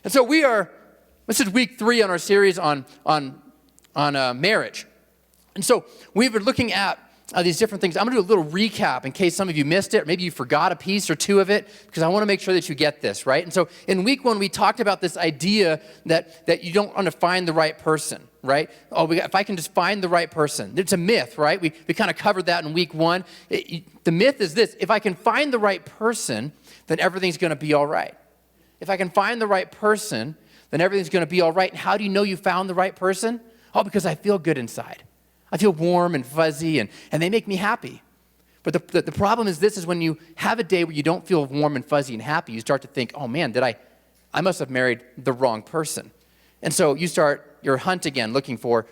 And so this is week 3 on our series on marriage. And so we've been looking at these different things. I'm going to do a little recap in case some of you missed it, or maybe you forgot a piece or two of it, because I want to make sure that you get this, right? And so in week 1, we talked about this idea that you don't want to find the right person, right? If I can just find the right person. It's a myth, right? We kind of covered that in week 1. The myth is this: if I can find the right person, then everything's going to be all right. If I can find the right person, then everything's going to be all right. And how do you know you found the right person? Oh, because I feel good inside. I feel warm and fuzzy, and they make me happy. But the problem is this, is when you have a day where you don't feel warm and fuzzy and happy, you start to think, oh man, I must have married the wrong person. And so you start your hunt again, looking for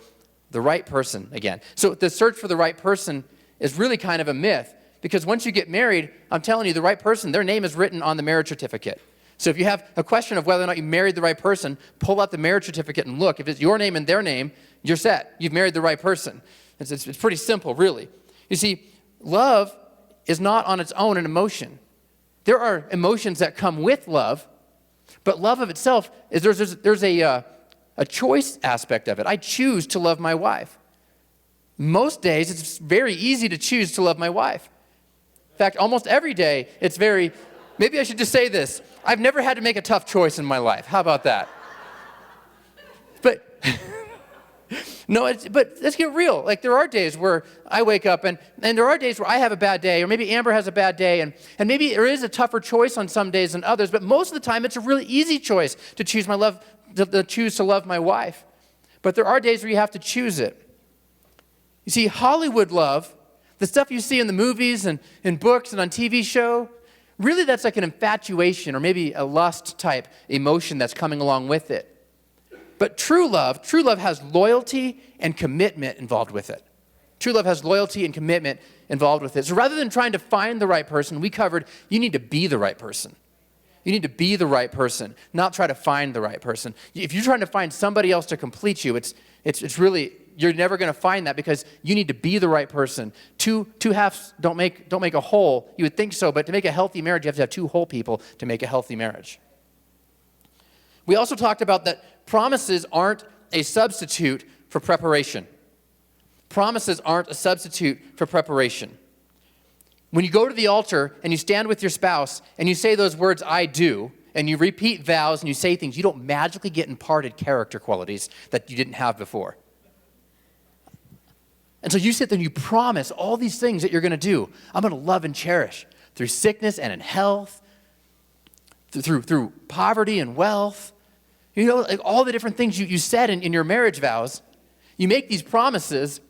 the right person again. So the search for the right person is really kind of a myth, because once you get married, I'm telling you, the right person, their name is written on the marriage certificate. So if you have a question of whether or not you married the right person, pull out the marriage certificate and look. If it's your name and their name, you're set. You've married the right person. It's pretty simple, really. You see, love is not on its own an emotion. There are emotions that come with love, but love of itself is there's a choice aspect of it. I choose to love my wife. Most days, it's very easy to choose to love my wife. In fact, almost every day, maybe I should just say this: I've never had to make a tough choice in my life. How about that? But but let's get real. Like, there are days where I wake up and there are days where I have a bad day, or maybe Amber has a bad day, and maybe there is a tougher choice on some days than others, but most of the time it's a really easy choice to choose to love my wife. But there are days where you have to choose it. You see, Hollywood love, the stuff you see in the movies and in books and on TV show, really that's like an infatuation or maybe a lust type emotion that's coming along with it. But true love has loyalty and commitment involved with it. True love has loyalty and commitment involved with it. So rather than trying to find the right person, we covered you need to be the right person. You need to be the right person, not try to find the right person. If you're trying to find somebody else to complete you, it's really, you're never going to find that, because you need to be the right person. Two halves don't make a whole. You would think so, but to make a healthy marriage, you have to have 2 whole people to make a healthy marriage. We also talked about that promises aren't a substitute for preparation. Promises aren't a substitute for preparation. When you go to the altar and you stand with your spouse and you say those words, I do, and you repeat vows and you say things, you don't magically get imparted character qualities that you didn't have before. And so you sit there and you promise all these things that you're going to do. I'm going to love and cherish through sickness and in health, through poverty and wealth. You know, like all the different things you said in your marriage vows. You make these promises,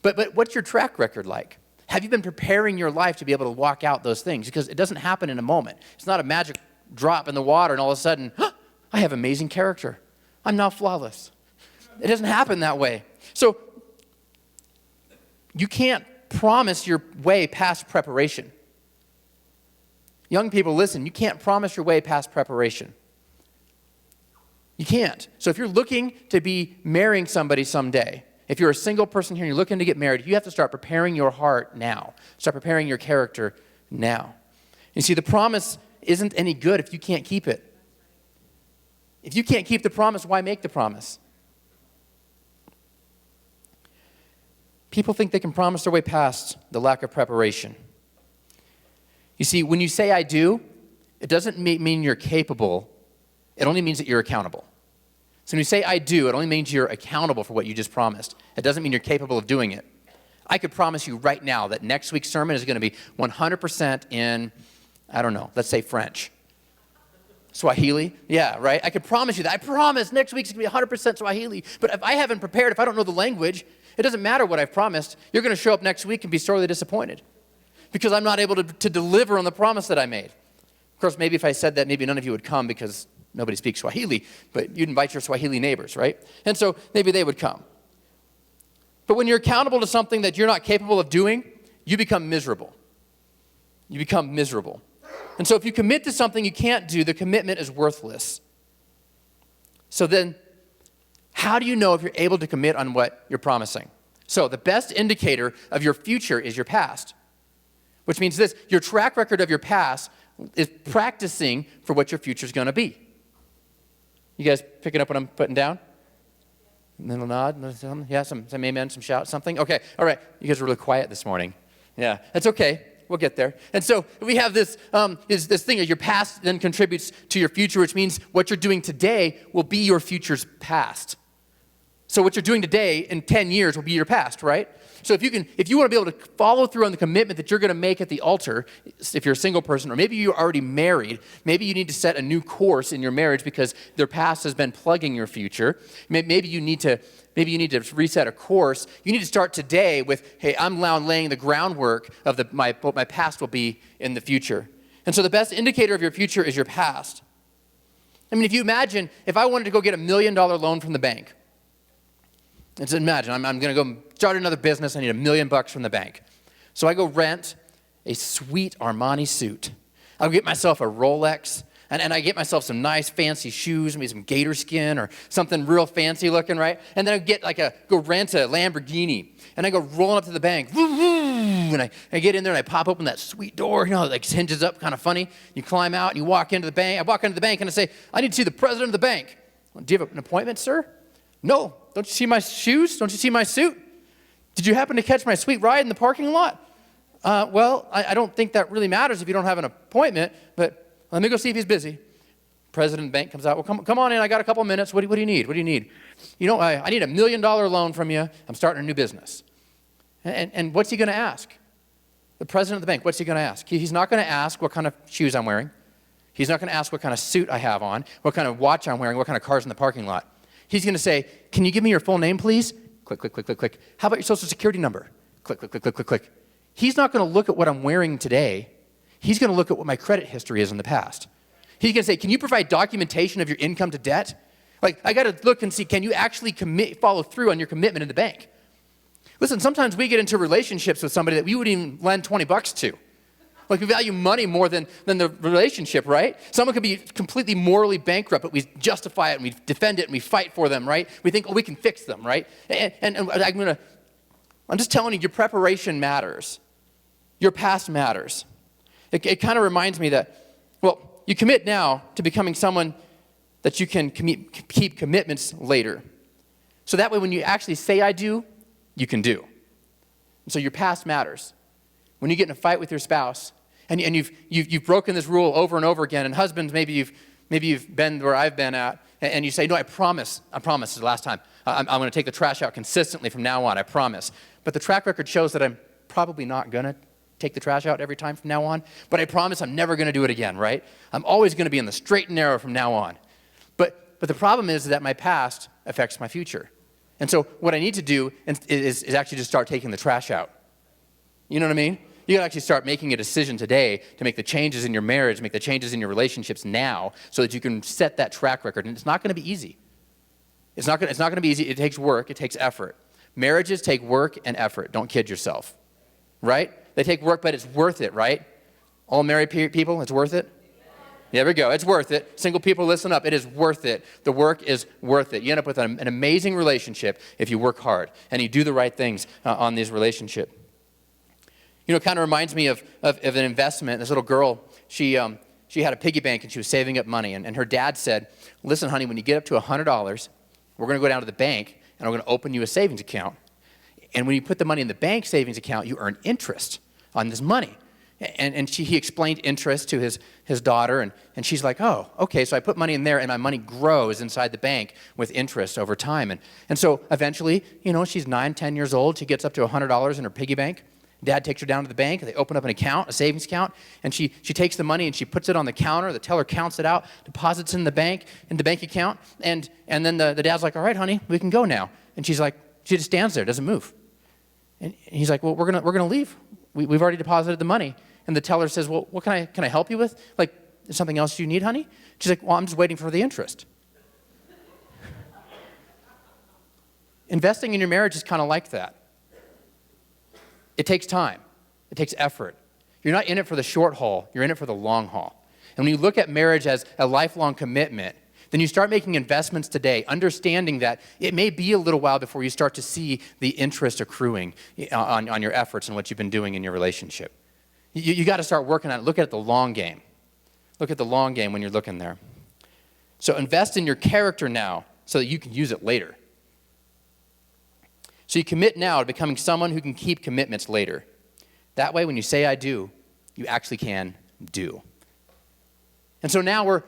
but what's your track record like? Have you been preparing your life to be able to walk out those things? Because it doesn't happen in a moment. It's not a magic drop in the water and all of a sudden, I have amazing character. I'm now flawless. It doesn't happen that way. So you can't promise your way past preparation. Young people, listen, you can't promise your way past preparation. You can't. So if you're looking to be marrying somebody someday, if you're a single person here and you're looking to get married, you have to start preparing your heart now. Start preparing your character now. You see, the promise isn't any good if you can't keep it. If you can't keep the promise, why make the promise? People think they can promise their way past the lack of preparation. You see, when you say I do, it doesn't mean you're capable. It only means that you're accountable. So when you say I do, it only means you're accountable for what you just promised. It doesn't mean you're capable of doing it. I could promise you right now that next week's sermon is going to be 100% in, I don't know, let's say French. Swahili? Yeah, right? I could promise you that. I promise next week's going to be 100% Swahili. But if I haven't prepared, if I don't know the language, it doesn't matter what I've promised. You're going to show up next week and be sorely disappointed because I'm not able to deliver on the promise that I made. Of course, maybe if I said that, maybe none of you would come because nobody speaks Swahili, but you'd invite your Swahili neighbors, right? And so maybe they would come. But when you're accountable to something that you're not capable of doing, you become miserable. You become miserable. And so if you commit to something you can't do, the commitment is worthless. So then, how do you know if you're able to commit on what you're promising? So the best indicator of your future is your past, which means this: your track record of your past is practicing for what your future is going to be. You guys picking up what I'm putting down? A little nod? Yeah, some amen, some shout, something? Okay, all right. You guys are really quiet this morning. Yeah, that's okay. We'll get there. And so we have this thing of your past then contributes to your future, which means what you're doing today will be your future's past. So what you're doing today in 10 years will be your past, right? So if you want to be able to follow through on the commitment that you're going to make at the altar, if you're a single person, or maybe you're already married, maybe you need to set a new course in your marriage because their past has been plugging your future. Maybe you need to reset a course. You need to start today with, hey, I'm now laying the groundwork of what my past will be in the future. And so the best indicator of your future is your past. I mean, if you imagine, if I wanted to go get $1 million loan from the bank, let's imagine, I'm going to go start another business. I need $1 million from the bank. So I go rent a sweet Armani suit. I'll get myself a Rolex, and I get myself some nice fancy shoes, maybe some gator skin or something real fancy looking, right? And then I go rent a Lamborghini, and I go rolling up to the bank, and I get in there and I pop open that sweet door, like hinges up kind of funny. You climb out and you walk into the bank. I walk into the bank and I say, I need to see the president of the bank. Well, do you have an appointment, sir? No. Don't you see my shoes? Don't you see my suit? Did you happen to catch my sweet ride in the parking lot? Well, I don't think that really matters if you don't have an appointment, but let me go see if he's busy. President of the bank comes out. Well, come on in. I got a couple minutes. What do you need? What do you need? I need $1 million loan from you. I'm starting a new business. And what's he going to ask? The president of the bank, what's he going to ask? He's not going to ask what kind of shoes I'm wearing. He's not going to ask what kind of suit I have on, what kind of watch I'm wearing, what kind of car's in the parking lot. He's going to say, can you give me your full name, please? Click, click, click, click, click. How about your social security number? Click, click, click, click, click, click. He's not going to look at what I'm wearing today. He's going to look at what my credit history is in the past. He's going to say, can you provide documentation of your income to debt? I got to look and see, can you actually follow through on your commitment in the bank? Listen, sometimes we get into relationships with somebody that we wouldn't even lend $20 to. We value money more than the relationship, right? Someone could be completely morally bankrupt, but we justify it and we defend it and we fight for them, right? We think, we can fix them, right? And I'm just telling you, your preparation matters. Your past matters. It kind of reminds me that, you commit now to becoming someone that you can keep commitments later. So that way when you actually say I do, you can do. And so your past matters. When you get in a fight with your spouse, and you've broken this rule over and over again, and husbands, maybe you've been where I've been at, and you say, no, I promise it's the last time. I'm going to take the trash out consistently from now on, I promise. But the track record shows that I'm probably not going to take the trash out every time from now on, but I promise I'm never going to do it again, right? I'm always going to be in the straight and narrow from now on. But the problem is that my past affects my future. And so what I need to do is actually just start taking the trash out. You know what I mean? You got to actually start making a decision today to make the changes in your marriage, make the changes in your relationships now so that you can set that track record. And it's not going to be easy. It's not going to be easy. It takes work. It takes effort. Marriages take work and effort. Don't kid yourself. Right? They take work, but it's worth it, right? All married people, it's worth it? There we go. It's worth it. Single people, listen up. It is worth it. The work is worth it. You end up with an amazing relationship if you work hard and you do the right things on this relationship. It kind of reminds me of an investment. This little girl, she had a piggy bank and she was saving up money. And her dad said, listen, honey, when you get up to $100, we're going to go down to the bank and we're going to open you a savings account. And when you put the money in the bank savings account, you earn interest on this money. And he explained interest to his daughter, and she's like, oh, okay, so I put money in there, and my money grows inside the bank with interest over time. And so eventually, she's 9, 10 years old. She gets up to $100 in her piggy bank. Dad takes her down to the bank. They open up an account, a savings account, and she takes the money and she puts it on the counter. The teller counts it out, deposits in the bank account, and then the dad's like, all right, honey, we can go now. And she's like, she just stands there, doesn't move. And he's like, well, we're gonna leave. We've already deposited the money. And the teller says, well, what can I help you with? Is something else you need, honey? She's like, well, I'm just waiting for the interest. Investing in your marriage is kind of like that. It takes time. It takes effort. You're not in it for the short haul. You're in it for the long haul. And when you look at marriage as a lifelong commitment, then you start making investments today, understanding that it may be a little while before you start to see the interest accruing on your efforts and what you've been doing in your relationship. You got to start working on it. Look at the long game. Look at the long game when you're looking there. So invest in your character now so that you can use it later. So you commit now to becoming someone who can keep commitments later. That way, when you say I do, you actually can do. And so now we're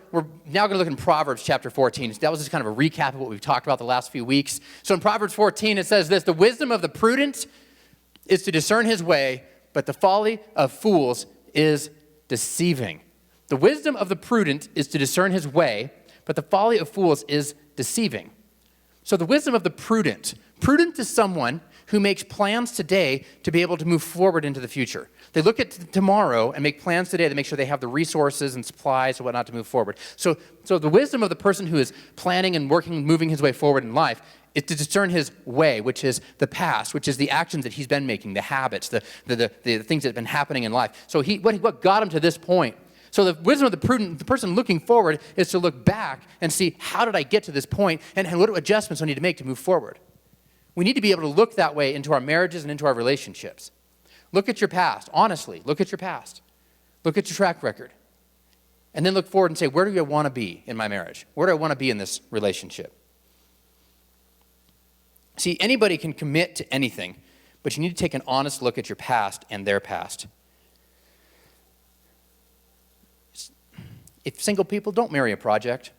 now going to look in Proverbs chapter 14. That was just kind of a recap of what we've talked about the last few weeks. So in Proverbs 14, it says this: the wisdom of the prudent is to discern his way, but the folly of fools is deceiving. The wisdom of the prudent is to discern his way, but the folly of fools is deceiving. So the wisdom of the prudent. Prudent is someone who makes plans today to be able to move forward into the future. They look at tomorrow and make plans today to make sure they have the resources and supplies and whatnot to move forward. So the wisdom of the person who is planning and working, moving his way forward in life is to discern his way, which is the past, which is the actions that he's been making, the habits, the things that have been happening in life. So what got him to this point. So the wisdom of the prudent, the person looking forward, is to look back and see, how did I get to this point, and what adjustments do I need to make to move forward? We need to be able to look that way into our marriages and into our relationships. Look at your past, honestly. Look at your past. Look at your track record. And then look forward and say, where do I want to be in my marriage? Where do I want to be in this relationship? See, anybody can commit to anything, but you need to take an honest look at your past and their past. If single people, don't marry a project.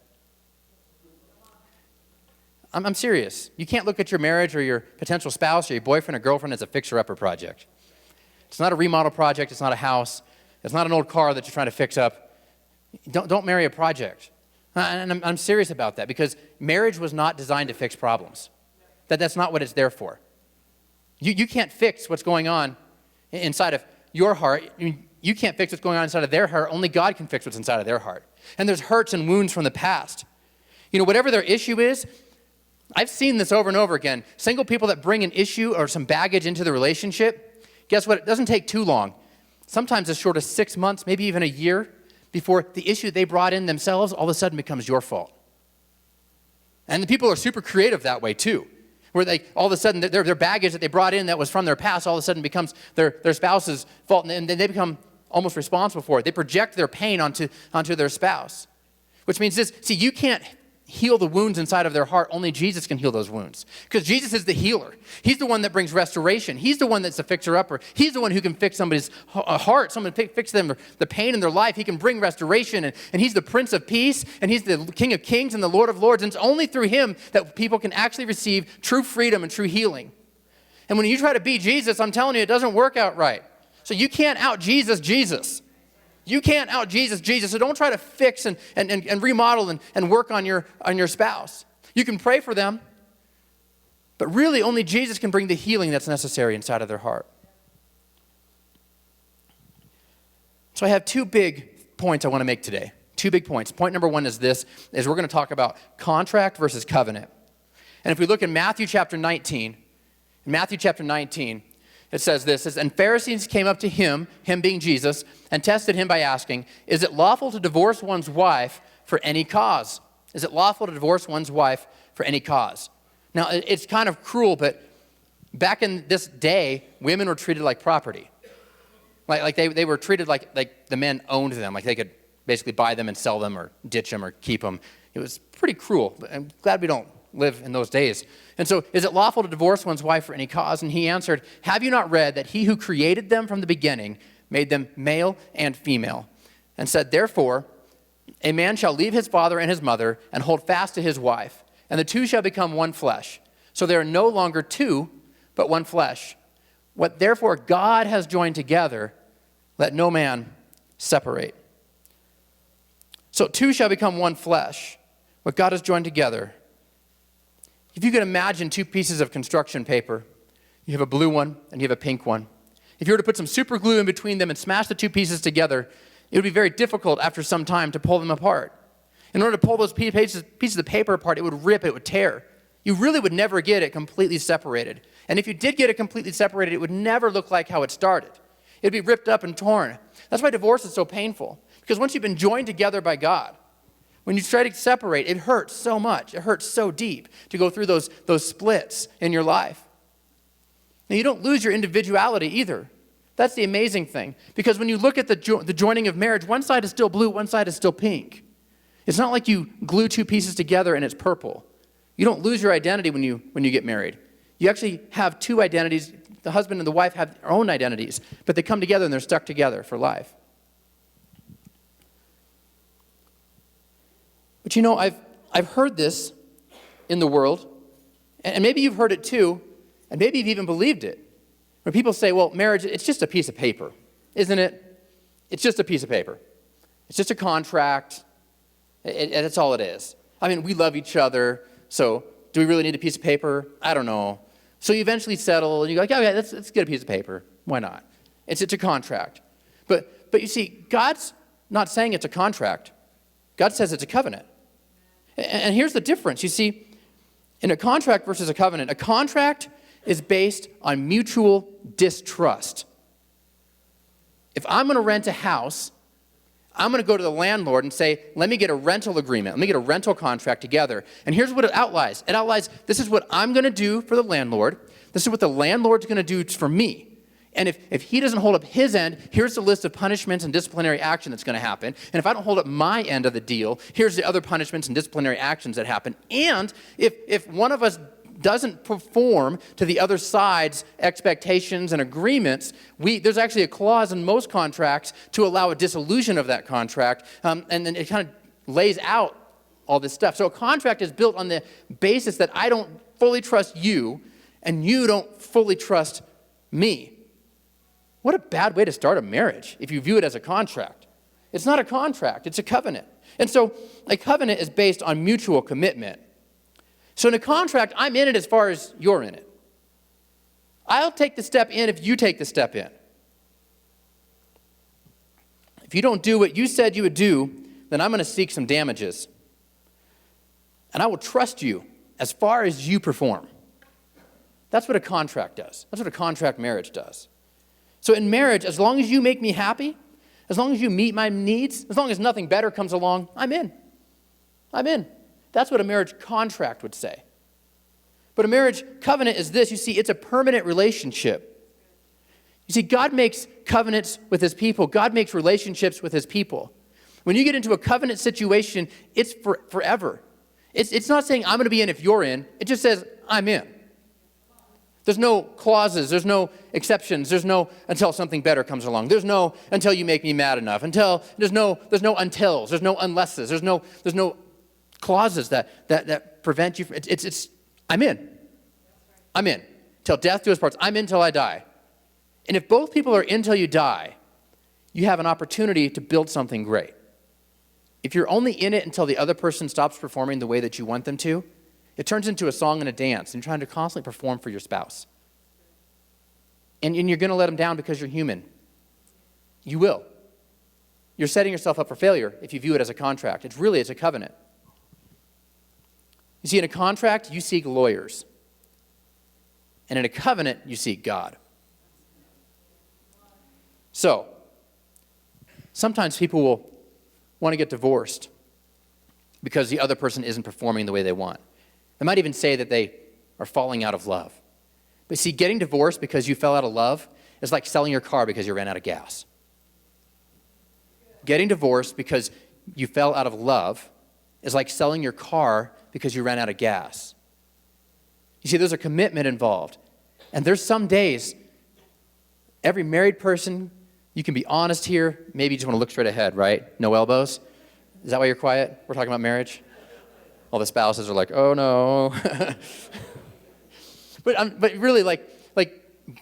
I'm serious. You can't look at your marriage or your potential spouse or your boyfriend or girlfriend as a fixer-upper project. It's not a remodel project. It's not a house. It's not an old car that you're trying to fix up. Don't marry a project. And I'm serious about that, because marriage was not designed to fix problems. That's not what it's there for. You can't fix what's going on inside of your heart. You can't fix what's going on inside of their heart. Only God can fix what's inside of their heart. And there's hurts and wounds from the past. Whatever their issue is, I've seen this over and over again. Single people that bring an issue or some baggage into the relationship, guess what? It doesn't take too long. Sometimes as short as 6 months, maybe even a year, before the issue they brought in themselves all of a sudden becomes your fault. And the people are super creative that way too, where they all of a sudden their baggage that they brought in that was from their past all of a sudden becomes their spouse's fault, and then they become almost responsible for it. They project their pain onto their spouse, which means this: see, you can't heal the wounds inside of their heart. Only Jesus can heal those wounds, because Jesus is the healer. He's the one that brings restoration. He's the one that's a fixer-upper. He's the one who can fix somebody's heart, fix them the pain in their life. He can bring restoration, and he's the Prince of Peace, and he's the King of Kings and the Lord of Lords, and it's only through him that people can actually receive true freedom and true healing. And when you try to be Jesus, I'm telling you, it doesn't work out right. So you can't out-Jesus. You can't out-Jesus Jesus, so don't try to fix and remodel and work on your spouse. You can pray for them, but really only Jesus can bring the healing that's necessary inside of their heart. So I have 2 big points I want to make today. 2 big points. Point number 1 is this, is we're going to talk about contract versus covenant. And if we look in Matthew chapter 19, it says this, and Pharisees came up to him being Jesus, and tested him by asking, is it lawful to divorce one's wife for any cause? Is it lawful to divorce one's wife for any cause? Now, it's kind of cruel, but back in this day, women were treated like property. Like they were treated like the men owned them, like they could basically buy them and sell them or ditch them or keep them. It was pretty cruel, but I'm glad we don't live in those days. And so, is it lawful to divorce one's wife for any cause? And he answered, have you not read that he who created them from the beginning made them male and female? And said, therefore, a man shall leave his father and his mother and hold fast to his wife, and the two shall become one flesh. So they are no longer two, but one flesh. What therefore God has joined together, let no man separate. So 2 shall become one flesh. What God has joined together. If you could imagine 2 pieces of construction paper, you have a blue one and you have a pink one. If you were to put some super glue in between them and smash the 2 pieces together, it would be very difficult after some time to pull them apart. In order to pull those pieces of paper apart, it would rip, it would tear. You really would never get it completely separated. And if you did get it completely separated, it would never look like how it started. It would be ripped up and torn. That's why divorce is so painful. Because once you've been joined together by God, when you try to separate, it hurts so much. It hurts so deep to go through those splits in your life. And you don't lose your individuality either. That's the amazing thing. Because when you look at the joining of marriage, one side is still blue, one side is still pink. It's not like you glue two pieces together and it's purple. You don't lose your identity when you get married. You actually have two identities. The husband and the wife have their own identities, but they come together and they're stuck together for life. But I've heard this in the world, and maybe you've heard it too, and maybe you've even believed it. When people say, well, marriage, it's just a piece of paper, isn't it? It's just a piece of paper. It's just a contract. That's all it is. I mean, we love each other, so do we really need a piece of paper? I don't know. So you eventually settle, and you go, okay, let's get a piece of paper. Why not? It's a contract. But you see, God's not saying it's a contract. God says it's a covenant. And here's the difference. You see, in a contract versus a covenant, a contract is based on mutual distrust. If I'm going to rent a house, I'm going to go to the landlord and say, let me get a rental agreement. Let me get a rental contract together. And here's what it outlines. It outlines, this is what I'm going to do for the landlord. This is what the landlord's going to do for me. And if he doesn't hold up his end, here's the list of punishments and disciplinary action that's going to happen. And if I don't hold up my end of the deal, here's the other punishments and disciplinary actions that happen. And if one of us doesn't perform to the other side's expectations and agreements, there's actually a clause in most contracts to allow a dissolution of that contract, and then it kind of lays out all this stuff. So a contract is built on the basis that I don't fully trust you, and you don't fully trust me. What a bad way to start a marriage if you view it as a contract. It's not a contract, it's a covenant. And so a covenant is based on mutual commitment. So in a contract, I'm in it as far as you're in it. I'll take the step in if you take the step in. If you don't do what you said you would do, then I'm going to seek some damages. And I will trust you as far as you perform. That's what a contract does. That's what a contract marriage does. So in marriage, as long as you make me happy, as long as you meet my needs, as long as nothing better comes along, I'm in. I'm in. That's what a marriage contract would say. But a marriage covenant is this. You see, it's a permanent relationship. You see, God makes covenants with his people. God makes relationships with his people. When you get into a covenant situation, it's forever. It's not saying I'm going to be in if you're in. It just says I'm in. There's no clauses. There's no exceptions. There's no until something better comes along. There's no until you make me mad enough. There's no untils. There's no unlesses. There's no clauses that prevent you from, I'm in. I'm in. Till death do us parts. I'm in till I die. And if both people are in till you die, you have an opportunity to build something great. If you're only in it until the other person stops performing the way that you want them to, it turns into a song and a dance, and you're trying to constantly perform for your spouse. And you're going to let them down because you're human. You will. You're setting yourself up for failure if you view it as a contract. It's a covenant. You see, in a contract, you seek lawyers. And in a covenant, you seek God. So, sometimes people will want to get divorced because the other person isn't performing the way they want. They might even say that they are falling out of love. But see, getting divorced because you fell out of love is like selling your car because you ran out of gas. Getting divorced because you fell out of love is like selling your car because you ran out of gas. You see, there's a commitment involved. And there's some days, every married person, you can be honest here. Maybe you just want to look straight ahead, right? No elbows. Is that why you're quiet? We're talking about marriage? All the spouses are like, oh no. But really, like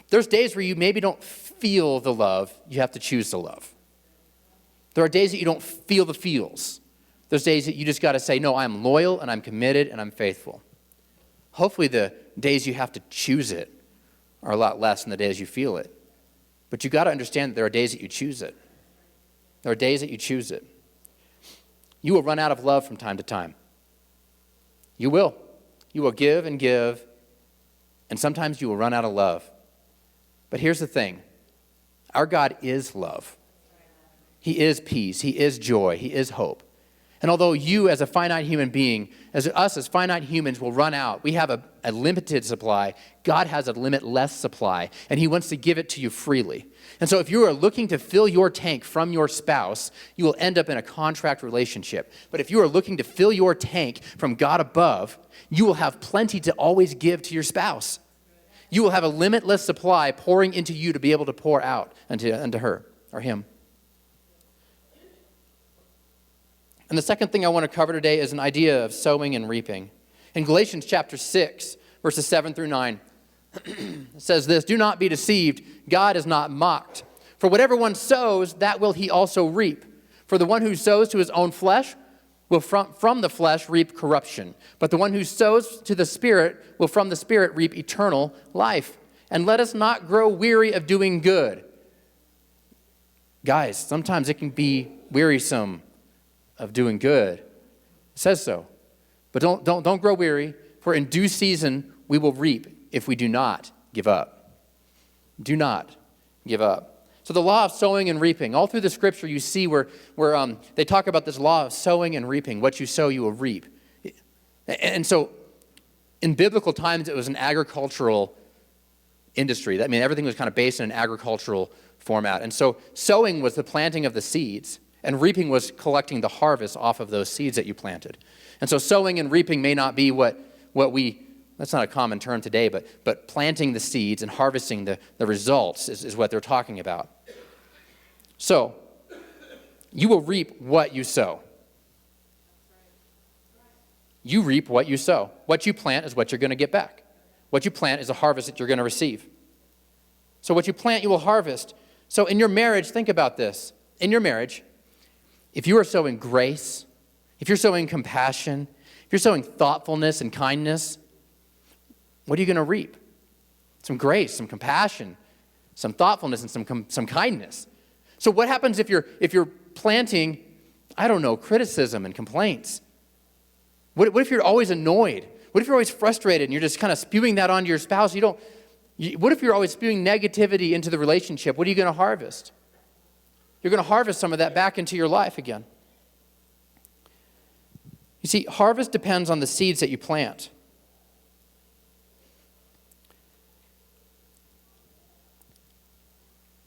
there's days where you maybe don't feel the love. You have to choose to love. There are days that you don't feel the feels. There's days that you just got to say, no, I'm loyal and I'm committed and I'm faithful. Hopefully the days you have to choose it are a lot less than the days you feel it. But you got to understand that there are days that you choose it. There are days that you choose it. You will run out of love from time to time. You will. You will give, and sometimes you will run out of love. But here's the thing. Our God is love. He is peace. He is joy. He is hope. And although you as a finite human being, as us as finite humans will run out, we have a limited supply. God has a limitless supply, and he wants to give it to you freely. And so if you are looking to fill your tank from your spouse, you will end up in a contract relationship. But if you are looking to fill your tank from God above, you will have plenty to always give to your spouse. You will have a limitless supply pouring into you to be able to pour out unto her or him. And the second thing I want to cover today is an idea of sowing and reaping. In Galatians chapter 6, verses 7 through 9, it says this, "Do not be deceived, God is not mocked. For whatever one sows, that will he also reap. For the one who sows to his own flesh will from the flesh reap corruption. But the one who sows to the Spirit will from the Spirit reap eternal life. And let us not grow weary of doing good." Guys, sometimes it can be wearisome of doing good. It says so. But don't grow weary, for in due season we will reap if we do not give up. Do not give up. So the law of sowing and reaping, all through the scripture you see where they talk about this law of sowing and reaping. What you sow, you will reap. And so in biblical times, it was an agricultural industry. I mean, everything was kind of based in an agricultural format. And so sowing was the planting of the seeds, and reaping was collecting the harvest off of those seeds that you planted. And so sowing and reaping may not be what we, that's not a common term today, but planting the seeds and harvesting the results is what they're talking about. So, you will reap what you sow. You reap what you sow. What you plant is what you're going to get back. What you plant is a harvest that you're going to receive. So what you plant, you will harvest. So in your marriage, think about this. In your marriage, if you are sowing grace, if you're sowing compassion, if you're sowing thoughtfulness and kindness, what are you going to reap? Some grace, some compassion, some thoughtfulness, and some kindness. So what happens if you're planting, I don't know, criticism and complaints? What if you're always annoyed? What if you're always frustrated and you're just kind of spewing that onto your spouse? What if you're always spewing negativity into the relationship? What are you going to harvest? You're going to harvest some of that back into your life again. You see, harvest depends on the seeds that you plant.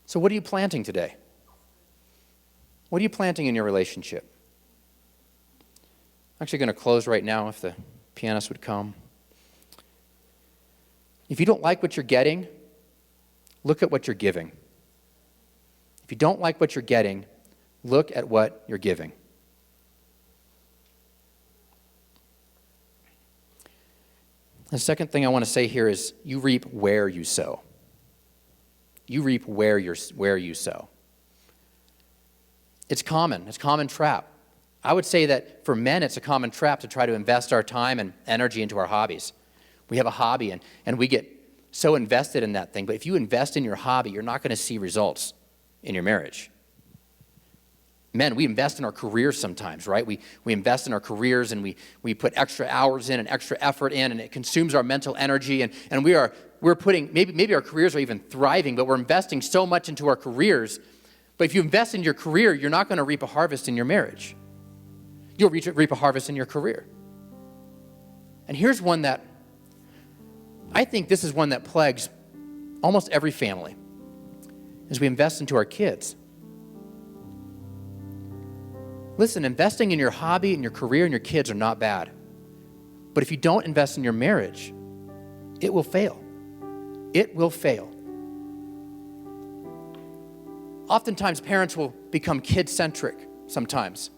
So what are you planting today? What are you planting in your relationship? I'm actually going to close right now if the pianist would come. If you don't like what you're getting, look at what you're giving. If you don't like what you're getting, look at what you're giving. The second thing I want to say here is you reap where you sow. You reap where you sow. It's common trap. I would say that for men, it's a common trap to try to invest our time and energy into our hobbies. We have a hobby and we get so invested in that thing. But if you invest in your hobby, you're not going to see results in your marriage. Men, we invest in our careers sometimes, right? We invest in our careers and we put extra hours in and extra effort in, and it consumes our mental energy. And we're putting, maybe our careers are even thriving, but we're investing so much into our careers. But if you invest in your career, you're not going to reap a harvest in your marriage. You'll reap a harvest in your career. And here's one that, I think this is one that plagues almost every family, is we invest into our kids. Listen, investing in your hobby and your career and your kids are not bad. But if you don't invest in your marriage, it will fail. It will fail. Oftentimes, parents will become kid-centric sometimes.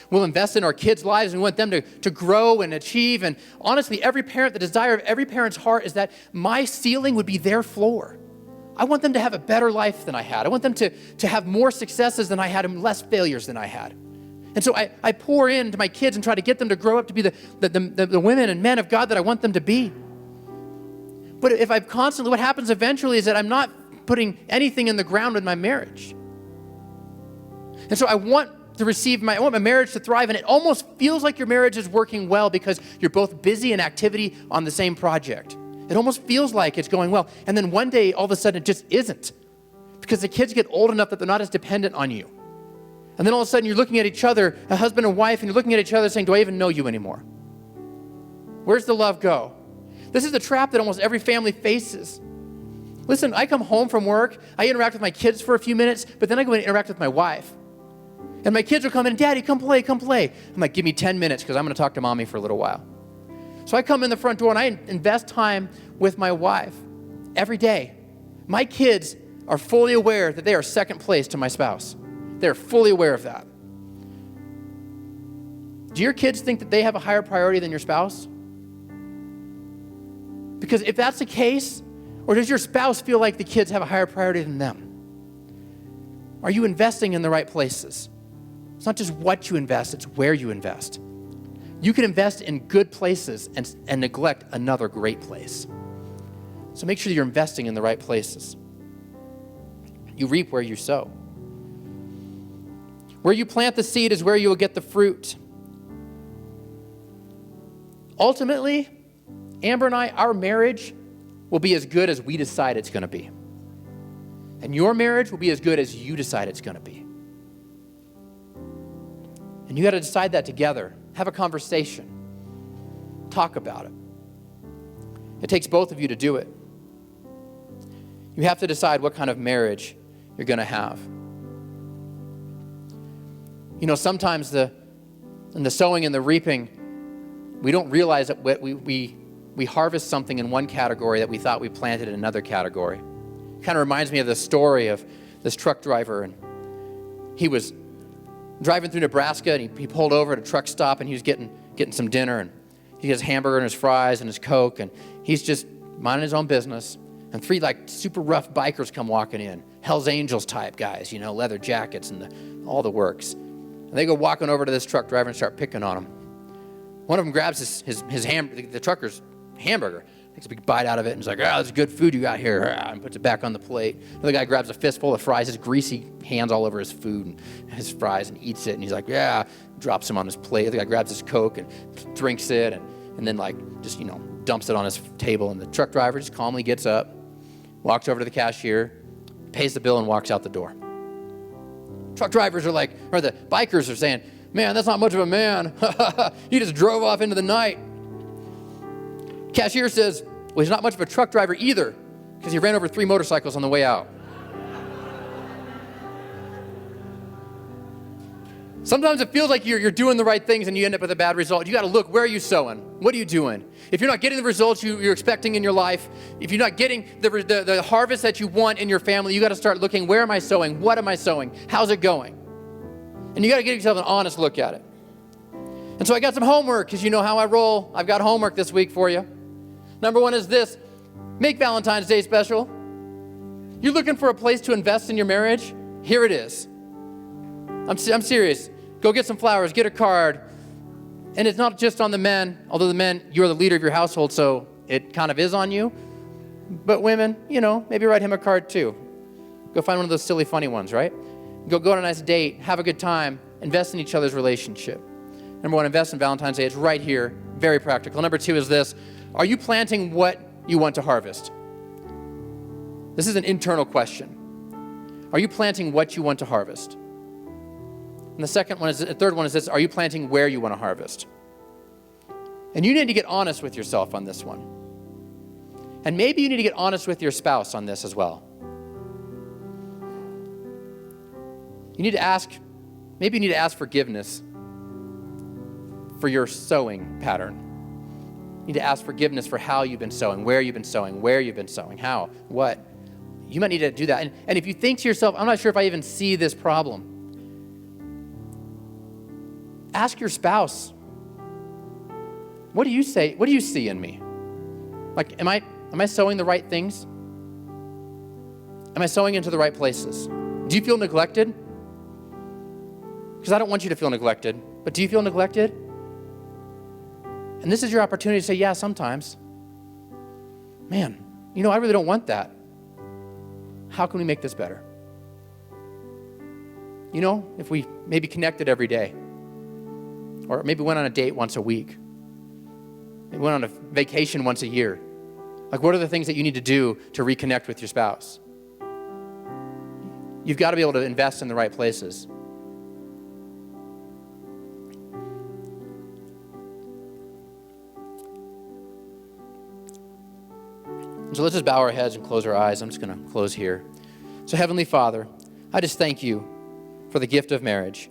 We'll invest in our kids' lives and we want them to grow and achieve. And honestly, the desire of every parent's heart is that my ceiling would be their floor. I want them to have a better life than I had. I want them to have more successes than I had and less failures than I had. And so I pour into my kids and try to get them to grow up to be the women and men of God that I want them to be. But if I've constantly, what happens eventually is that I'm not putting anything in the ground in my marriage. And so I want my marriage to thrive, and it almost feels like your marriage is working well because you're both busy in activity on the same project. It almost feels like it's going well. And then one day, all of a sudden, it just isn't. Because the kids get old enough that they're not as dependent on you. And then all of a sudden you're looking at each other, a husband and wife, and you're looking at each other saying, do I even know you anymore? Where's the love go? This is the trap that almost every family faces. Listen, I come home from work, I interact with my kids for a few minutes, but then I go and interact with my wife. And my kids will come in, Daddy, come play, come play. I'm like, give me 10 minutes because I'm going to talk to Mommy for a little while. So I come in the front door and I invest time with my wife every day. My kids are fully aware that they are second place to my spouse. They're fully aware of that. Do your kids think that they have a higher priority than your spouse? Because if that's the case, or does your spouse feel like the kids have a higher priority than them? Are you investing in the right places? It's not just what you invest, it's where you invest. You can invest in good places and neglect another great place. So make sure you're investing in the right places. You reap where you sow. Where you plant the seed is where you will get the fruit. Ultimately, Amber and I, our marriage will be as good as we decide it's going to be. And your marriage will be as good as you decide it's going to be. And you got to decide that together. Have a conversation. Talk about it. It takes both of you to do it. You have to decide what kind of marriage you're going to have. You know, sometimes in the sowing and the reaping, we don't realize that we harvest something in one category that we thought we planted in another category. It kind of reminds me of the story of this truck driver, and he was driving through Nebraska, and he pulled over at a truck stop, and he was getting some dinner, and he has hamburger and his fries and his Coke, and he's just minding his own business. And three super rough bikers come walking in, Hell's Angels type guys, leather jackets and all the works. And they go walking over to this truck driver and start picking on him. One of them grabs the trucker's hamburger, takes a big bite out of it, and is like, "Oh, this is good food you got here," and puts it back on the plate. Another guy grabs a fistful of fries, his greasy hands all over his food and his fries, and eats it, and he's like, "Yeah," drops him on his plate. The guy grabs his Coke and drinks it, and then just dumps it on his table, and the truck driver just calmly gets up, walks over to the cashier, pays the bill, and walks out the door. Truck drivers are or the bikers are saying, "Man, that's not much of a man. He just drove off into the night." Cashier says, "Well, he's not much of a truck driver either, because he ran over 3 motorcycles on the way out." Sometimes it feels like you're doing the right things and you end up with a bad result. You got to look, where are you sowing? What are you doing? If you're not getting the results you're expecting in your life, if you're not getting the harvest that you want in your family, you got to start looking, where am I sowing? What am I sowing? How's it going? And you got to give yourself an honest look at it. And so I got some homework, because you know how I roll. I've got homework this week for you. Number 1 is this: make Valentine's Day special. You're looking for a place to invest in your marriage? Here it is. I'm serious. Go get some flowers, get a card. And it's not just on the men, although the men, you're the leader of your household, so it kind of is on you. But women, maybe write him a card too. Go find one of those silly, funny ones, right? Go on a nice date, have a good time, invest in each other's relationship. Number 1, invest in Valentine's Day. It's right here, very practical. Number 2 is this: are you planting what you want to harvest? This is an internal question. Are you planting what you want to harvest? And the third one is this: are you planting where you want to harvest? And you need to get honest with yourself on this one. And maybe you need to get honest with your spouse on this as well. Maybe you need to ask forgiveness for your sowing pattern. You need to ask forgiveness for how you've been sowing, where you've been sowing, how, what. You might need to do that. And if you think to yourself, I'm not sure if I even see this problem, ask your spouse, what do you say? What do you see in me? Am I sowing the right things? Am I sowing into the right places? Do you feel neglected? Because I don't want you to feel neglected, but do you feel neglected? And this is your opportunity to say, yeah, sometimes. Man, I really don't want that. How can we make this better? If we maybe connected every day, or maybe went on a date once a week, maybe went on a vacation once a year. What are the things that you need to do to reconnect with your spouse? You've got to be able to invest in the right places. So let's just bow our heads and close our eyes. I'm just going to close here. So Heavenly Father, I just thank you for the gift of marriage.